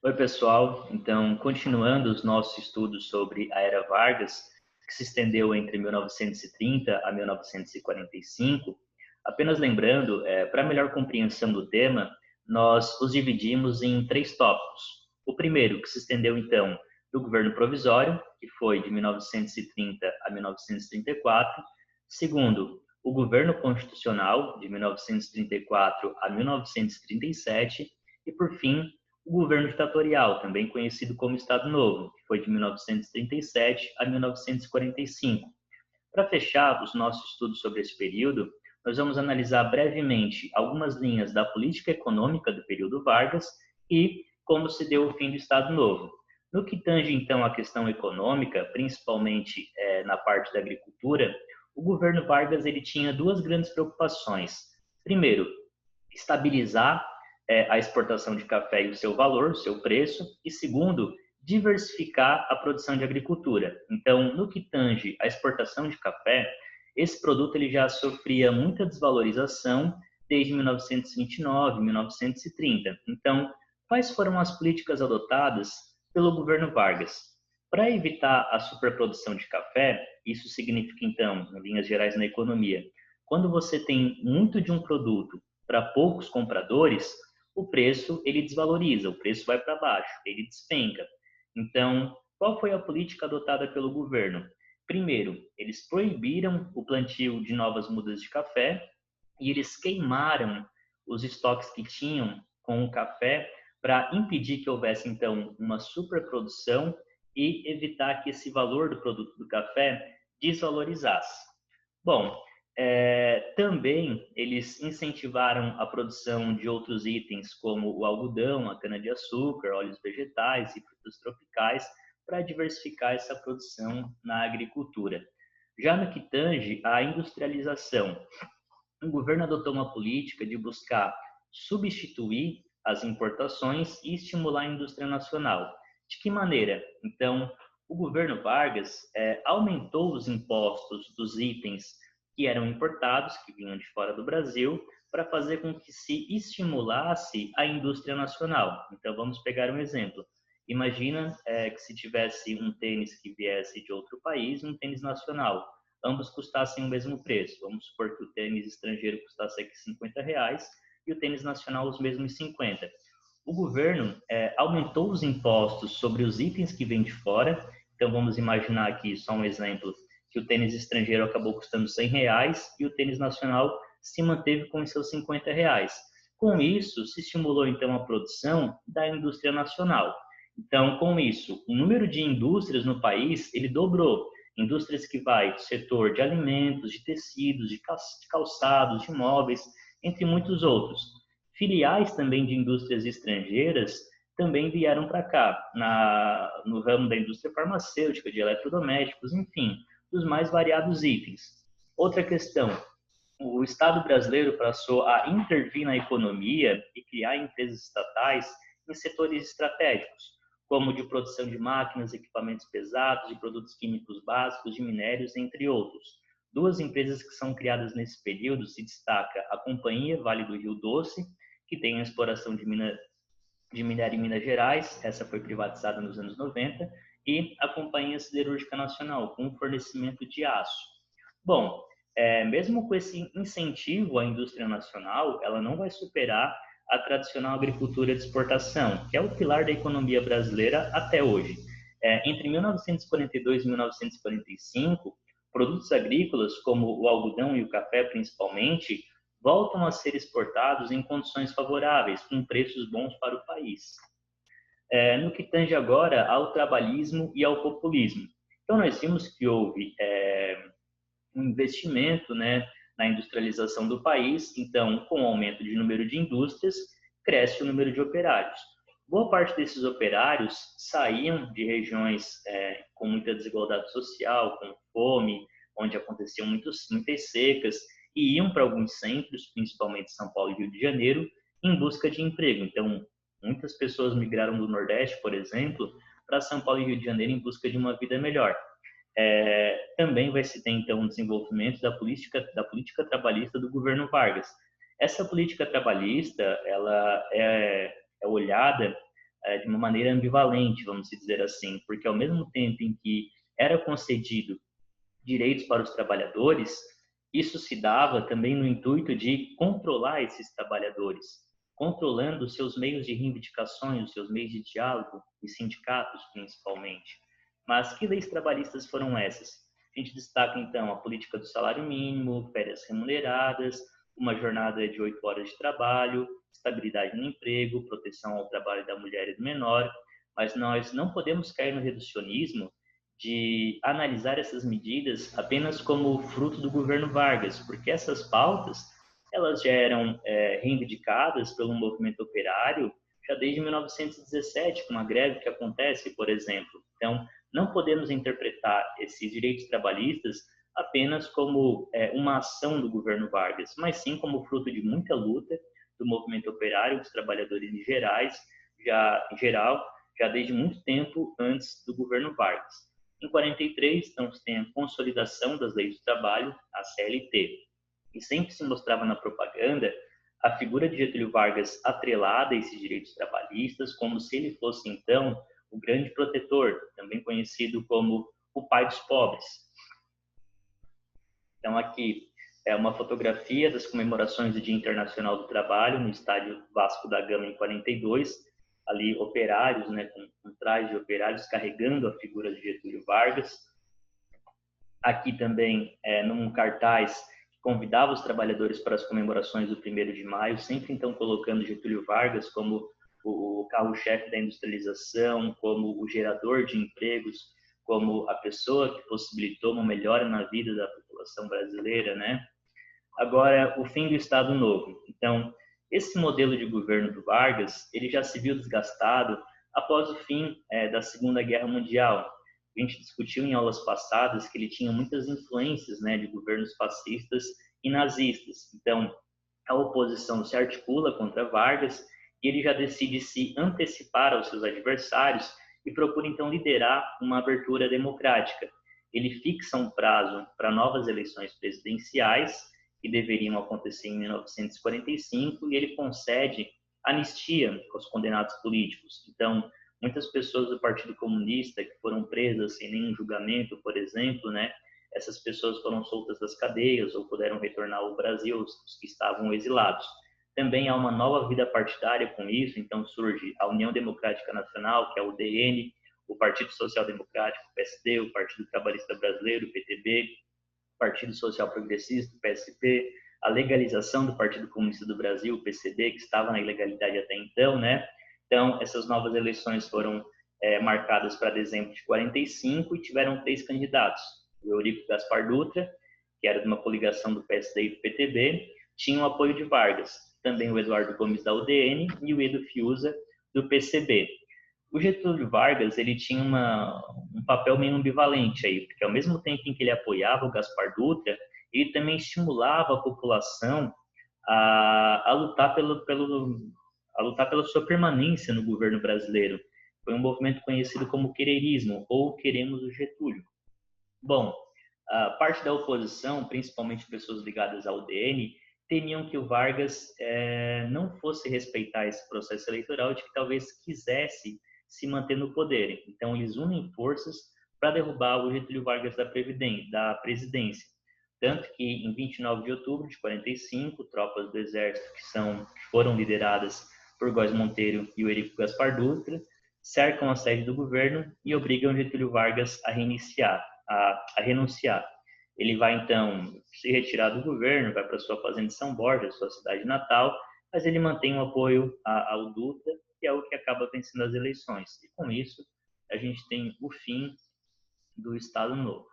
Oi, pessoal. Então, continuando os nossos estudos sobre a Era Vargas, que se estendeu entre 1930 a 1945, apenas lembrando, para melhor compreensão do tema, nós os dividimos em três tópicos. O primeiro, que se estendeu, então, do governo provisório, que foi de 1930 a 1934. Segundo, o governo constitucional, de 1934 a 1937. E, por fim, o governo ditatorial, também conhecido como Estado Novo, que foi de 1937 a 1945. Para fechar os nossos estudos sobre esse período, nós vamos analisar brevemente algumas linhas da política econômica do período Vargas e como se deu o fim do Estado Novo. No que tange, então, à questão econômica, principalmente na parte da agricultura, o governo Vargas ele tinha duas grandes preocupações. Primeiro, estabilizar a exportação de café e o seu valor, o seu preço, e segundo, diversificar a produção de agricultura. Então, no que tange a exportação de café, esse produto ele já sofria muita desvalorização desde 1929, 1930. Então, quais foram as políticas adotadas pelo governo Vargas? Para evitar a superprodução de café, isso significa, então, em linhas gerais na economia, quando você tem muito de um produto para poucos compradores, o preço ele desvaloriza, o preço vai para baixo, ele despenca. Então, qual foi a política adotada pelo governo? Primeiro, eles proibiram o plantio de novas mudas de café e eles queimaram os estoques que tinham com o café para impedir que houvesse, então, uma superprodução e evitar que esse valor do produto do café desvalorizasse. Bom, também eles incentivaram a produção de outros itens, como o algodão, a cana-de-açúcar, óleos vegetais e frutas tropicais, para diversificar essa produção na agricultura. Já no que tange à industrialização, o governo adotou uma política de buscar substituir as importações e estimular a indústria nacional. De que maneira? Então, o governo Vargas aumentou os impostos dos itens que eram importados, que vinham de fora do Brasil, para fazer com que se estimulasse a indústria nacional. Então, vamos pegar um exemplo. Imagina que se tivesse um tênis que viesse de outro país, um tênis nacional, ambos custassem o mesmo preço. Vamos supor que o tênis estrangeiro custasse aqui R$ 50 e o tênis nacional os mesmos 50. O governo aumentou os impostos sobre os itens que vêm de fora. Então, vamos imaginar aqui, só um exemplo, que o tênis estrangeiro acabou custando R$ 100 e o tênis nacional se manteve com os seus R$ 50. Com isso, se estimulou, então, a produção da indústria nacional. Então, com isso, o número de indústrias no país, ele dobrou. Indústrias que vai do setor de alimentos, de tecidos, de calçados, de móveis, entre muitos outros. Filiais também de indústrias estrangeiras também vieram para cá, no ramo da indústria farmacêutica, de eletrodomésticos, enfim, dos mais variados itens. Outra questão, o Estado brasileiro passou a intervir na economia e criar empresas estatais em setores estratégicos, como de produção de máquinas, equipamentos pesados, de produtos químicos básicos, de minérios, entre outros. Duas empresas que são criadas nesse período se destaca a Companhia Vale do Rio Doce, que tem a exploração de minério em Minas Gerais, essa foi privatizada nos anos 90, e a Companhia Siderúrgica Nacional, com o fornecimento de aço. Bom, mesmo com esse incentivo à indústria nacional, ela não vai superar a tradicional agricultura de exportação, que é o pilar da economia brasileira até hoje. Entre 1942 e 1945, produtos agrícolas, como o algodão e o café principalmente, voltam a ser exportados em condições favoráveis, com preços bons para o país. No que tange agora ao trabalhismo e ao populismo. Então, nós vimos que houve um investimento, né, na industrialização do país. Então, com o aumento de número de indústrias, cresce o número de operários. Boa parte desses operários saíam de regiões com muita desigualdade social, com fome, onde aconteciam muitas secas, e iam para alguns centros, principalmente São Paulo e Rio de Janeiro, em busca de emprego. Então, muitas pessoas migraram do Nordeste, por exemplo, para São Paulo e Rio de Janeiro em busca de uma vida melhor. Também vai se ter, então, o desenvolvimento da política trabalhista do governo Vargas. Essa política trabalhista, ela é olhada de uma maneira ambivalente, vamos dizer assim, porque ao mesmo tempo em que era concedido direitos para os trabalhadores, isso se dava também no intuito de controlar esses trabalhadores, controlando os seus meios de reivindicações, os seus meios de diálogo, os sindicatos principalmente. Mas que leis trabalhistas foram essas? A gente destaca então a política do salário mínimo, férias remuneradas, uma jornada de 8 horas de trabalho, estabilidade no emprego, proteção ao trabalho da mulher e do menor, mas nós não podemos cair no reducionismo de analisar essas medidas apenas como fruto do governo Vargas, porque essas pautas elas já eram reivindicadas pelo movimento operário já desde 1917, com uma greve que acontece, por exemplo. Então, não podemos interpretar esses direitos trabalhistas apenas como uma ação do governo Vargas, mas sim como fruto de muita luta do movimento operário, dos trabalhadores em geral, já desde muito tempo antes do governo Vargas. Em 43, então, tem a consolidação das leis do trabalho, a CLT. E sempre se mostrava na propaganda a figura de Getúlio Vargas atrelada a esses direitos trabalhistas, como se ele fosse, então, o grande protetor, também conhecido como o pai dos pobres. Então, aqui é uma fotografia das comemorações do Dia Internacional do Trabalho no estádio Vasco da Gama, em 42, ali operários, né, com traje de operários carregando a figura de Getúlio Vargas. Aqui também, num cartaz que convidava os trabalhadores para as comemorações do 1º de maio, sempre então colocando Getúlio Vargas como o carro-chefe da industrialização, como o gerador de empregos, como a pessoa que possibilitou uma melhora na vida da população brasileira, né? Agora, o fim do Estado Novo. Então, esse modelo de governo do Vargas, ele já se viu desgastado após o fim da Segunda Guerra Mundial. A gente discutiu em aulas passadas que ele tinha muitas influências, né, de governos fascistas e nazistas. Então, a oposição se articula contra Vargas e ele já decide se antecipar aos seus adversários e procura, então, liderar uma abertura democrática. Ele fixa um prazo para novas eleições presidenciais que deveriam acontecer em 1945, e ele concede anistia aos condenados políticos. Então, muitas pessoas do Partido Comunista que foram presas sem nenhum julgamento, por exemplo, né, essas pessoas foram soltas das cadeias ou puderam retornar ao Brasil, os que estavam exilados. Também há uma nova vida partidária com isso, então surge a União Democrática Nacional, que é a UDN, o Partido Social Democrático, o PSD, o Partido Trabalhista Brasileiro, o PTB, Partido Social Progressista, o PSP, a legalização do Partido Comunista do Brasil, o PCB, que estava na ilegalidade até então, né? Então, essas novas eleições foram marcadas para dezembro de 45 e tiveram 3 candidatos. O Eurico Gaspar Dutra, que era de uma coligação do PSD e do PTB, tinha o apoio de Vargas, também o Eduardo Gomes da UDN e o Edo Fiuza do PCB. O Getúlio Vargas, ele tinha um papel meio ambivalente aí, porque ao mesmo tempo em que ele apoiava o Gaspar Dutra, ele também estimulava a população a lutar a lutar pela sua permanência no governo brasileiro. Foi um movimento conhecido como quererismo, ou Queremos o Getúlio. Bom, a parte da oposição, principalmente pessoas ligadas ao UDN, temiam que o Vargas não fosse respeitar esse processo eleitoral, de que talvez quisesse se manter no poder. Então, eles unem forças para derrubar o Getúlio Vargas da presidência. Tanto que, em 29 de outubro de 45, tropas do Exército, que foram lideradas por Góes Monteiro e o Eurico Gaspar Dutra, cercam a sede do governo e obrigam Getúlio Vargas a renunciar. Ele vai, então, se retirar do governo, vai para sua fazenda de São Borja, sua cidade natal, mas ele mantém o apoio ao Dutra, que é o que acaba vencendo as eleições. E com isso, a gente tem o fim do Estado Novo.